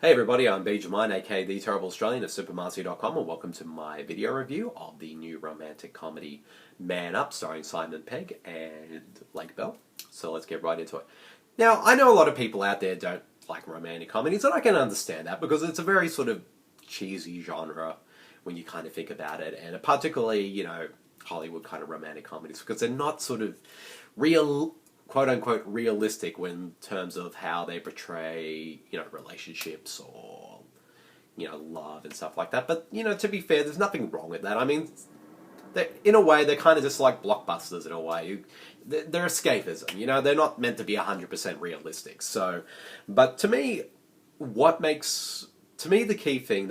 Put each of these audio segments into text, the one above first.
Hey everybody, I'm Benjamin, aka the Terrible Australian of Supermarcy.com, and welcome to my video review of the new romantic comedy Man Up, starring Simon Pegg and Lake Bell. So let's get right into it. Now, I know a lot of people out there don't like romantic comedies, and I can understand that because it's a very sort of cheesy genre when you kind of think about it, and particularly, Hollywood kind of romantic comedies, because they're not sort of real, quote-unquote realistic in terms of how they portray, relationships or, love and stuff like that. But, to be fair, there's nothing wrong with that. I mean, in a way, they're kind of just like blockbusters in a way. They're escapism, they're not meant to be 100% realistic. So, but to me, the key thing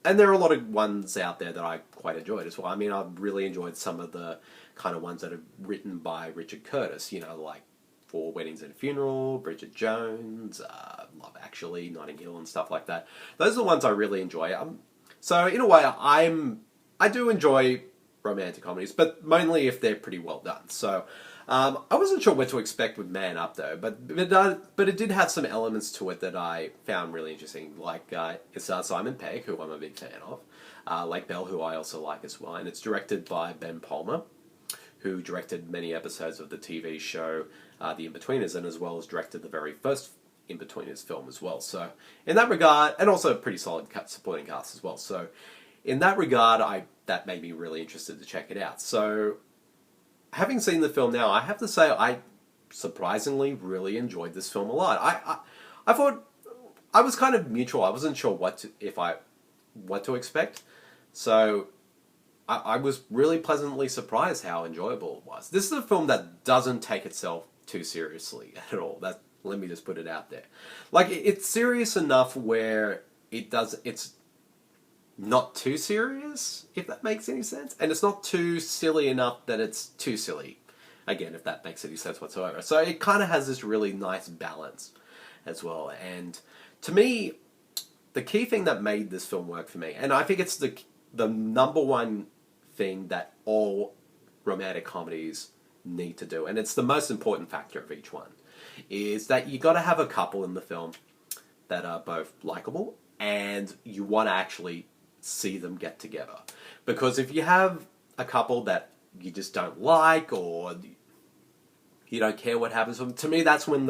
and there are a lot of ones out there that I quite enjoyed as well. I mean, I've really enjoyed some of the kind of ones that are written by Richard Curtis, like For Weddings and a Funeral, Bridget Jones, Love Actually, Notting Hill and stuff like that. Those are the ones I really enjoy. So in a way, I do enjoy romantic comedies, but mainly if they're pretty well done. So I wasn't sure what to expect with Man Up though, but it did have some elements to it that I found really interesting. Like it's Simon Pegg, who I'm a big fan of, Lake Bell, who I also like as well, and it's directed by Ben Palmer, who directed many episodes of the TV show The Inbetweeners, and as well as directed the very first Inbetweeners film as well. So in that regard, and also a pretty solid supporting cast as well. So in that regard, that made me really interested to check it out. So having seen the film now, I have to say I surprisingly really enjoyed this film a lot. I thought I was kind of neutral. I wasn't sure what to expect. So I was really pleasantly surprised how enjoyable it was. This is a film that doesn't take itself too seriously at all. Let me just put it out there. Like, it's serious enough where it's not too serious, if that makes any sense. And it's not too silly enough that it's too silly. Again, if that makes any sense whatsoever. So it kind of has this really nice balance as well. And to me, the key thing that made this film work for me, and I think it's the number one thing that all romantic comedies need to do, and it's the most important factor of each one, is that you got to have a couple in the film that are both likable and you want to actually see them get together. Because if you have a couple that you just don't like, or you don't care what happens to them, to me that's when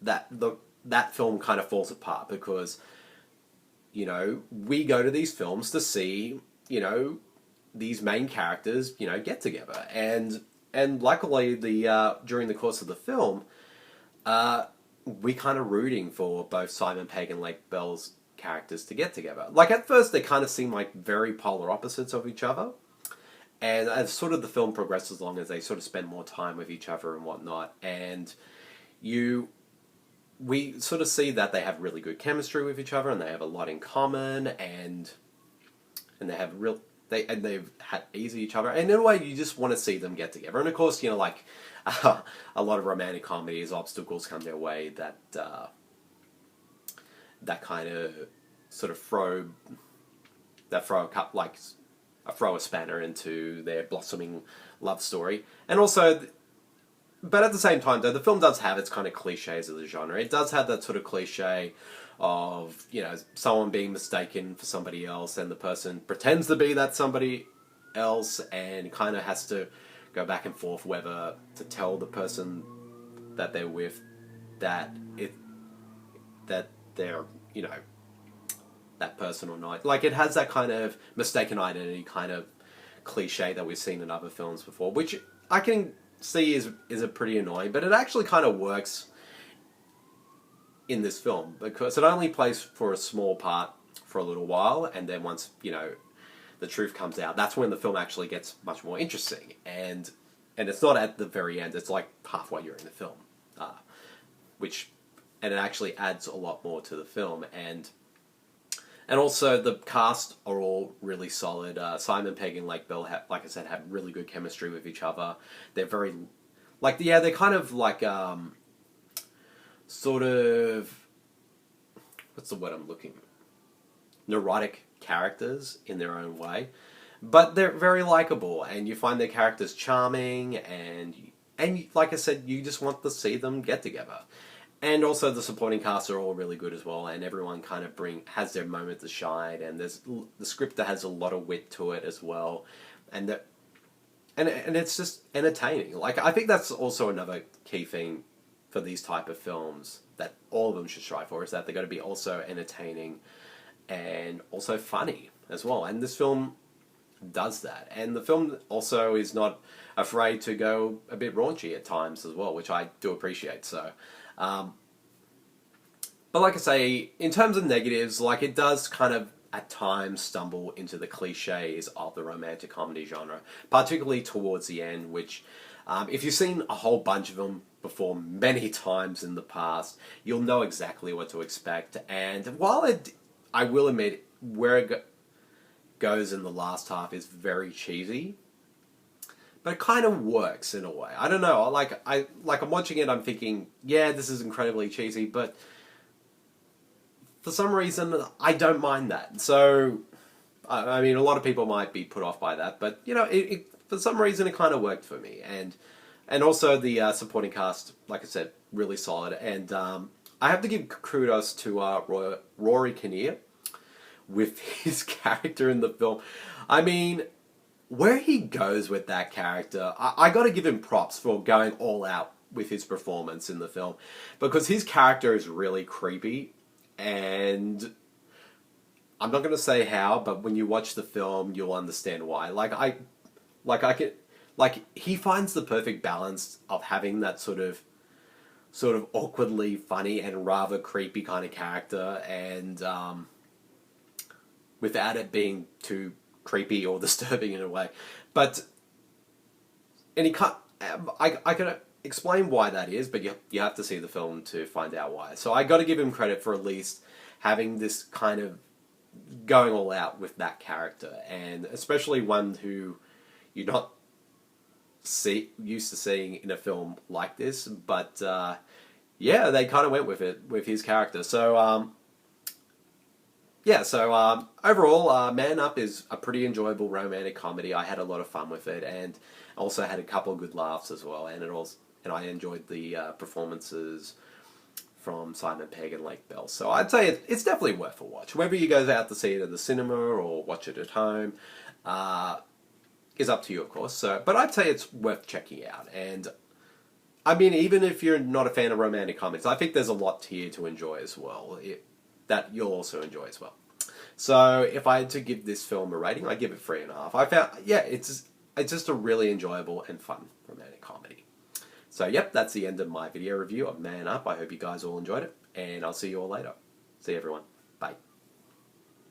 that film kind of falls apart. Because we go to these films to see these main characters get together, and luckily during the course of the film we kind of rooting for both Simon Pegg and Lake Bell's characters to get together. Like, at first they kind of seem like very polar opposites of each other, and as sort of the film progresses along, as they sort of spend more time with each other and whatnot, and we sort of see that they have really good chemistry with each other, and they have a lot in common, and they've had easy each other, and in a way you just want to see them get together. And of course, a lot of romantic comedies, obstacles come their way that kind of sort of throw a spanner into their blossoming love story. And also, but at the same time though, the film does have its kind of cliches of the genre. It does have that sort of cliche of someone being mistaken for somebody else, and the person pretends to be that somebody else, and kind of has to go back and forth whether to tell the person that they're with that they're that person or not. Like, it has that kind of mistaken identity kind of cliche that we've seen in other films before, which I can see is a pretty annoying, but it actually kind of works in this film, because it only plays for a small part for a little while, and then once the truth comes out, that's when the film actually gets much more interesting. And it's not at the very end, it's like halfway you're in the film, and it actually adds a lot more to the film. And also the cast are all really solid. Simon Pegg and Lake Bell like I said, have really good chemistry with each other. They're very they're kind of like sort of, what's the word I'm looking for? Neurotic characters in their own way, but they're very likable, and you find their characters charming, and like I said, you just want to see them get together. And also the supporting cast are all really good as well, and everyone kind of has their moment to shine. And the script that has a lot of wit to it as well, and and it's just entertaining. Like I think that's also another key thing for these type of films that all of them should strive for, is that they're going to be also entertaining and also funny as well. And this film does that. And the film also is not afraid to go a bit raunchy at times as well, which I do appreciate. So, but like I say, in terms of negatives, like it does kind of at times stumble into the cliches of the romantic comedy genre, particularly towards the end, which if you've seen a whole bunch of them before many times in the past, you'll know exactly what to expect. And while I will admit, where it goes in the last half is very cheesy, but it kind of works in a way. I don't know. I'm watching it. I'm thinking, yeah, this is incredibly cheesy, but for some reason, I don't mind that. So, I mean, a lot of people might be put off by that, but you know, for some reason, it kind of worked for me. And also the supporting cast, like I said, really solid. And I have to give kudos to Rory Kinnear with his character in the film. I mean, where he goes with that character, I got to give him props for going all out with his performance in the film, because his character is really creepy, and I'm not going to say how, but when you watch the film, you'll understand why. He finds the perfect balance of having that sort of awkwardly funny and rather creepy kind of character, and without it being too creepy or disturbing in a way. But and he can't. I can explain why that is, but you have to see the film to find out why. So I got to give him credit for at least having this kind of going all out with that character, and especially one who you're not used to seeing in a film like this. But yeah, they kind of went with it with his character. So yeah, so overall, Man Up is a pretty enjoyable romantic comedy. I had a lot of fun with it, and also had a couple of good laughs as well. And I enjoyed the performances from Simon Pegg and Lake Bell. So I'd say it's definitely worth a watch. Whether you go out to see it at the cinema or watch it at home is up to you, of course. So, but I'd say it's worth checking out. And I mean, even if you're not a fan of romantic comedies, I think there's a lot here to enjoy as well. That you'll also enjoy as well. So if I had to give this film a rating, I'd give it 3.5. I found, yeah, it's just a really enjoyable and fun romantic comedy. So yep, that's the end of my video review of Man Up. I hope you guys all enjoyed it, and I'll see you all later. See you everyone. Bye.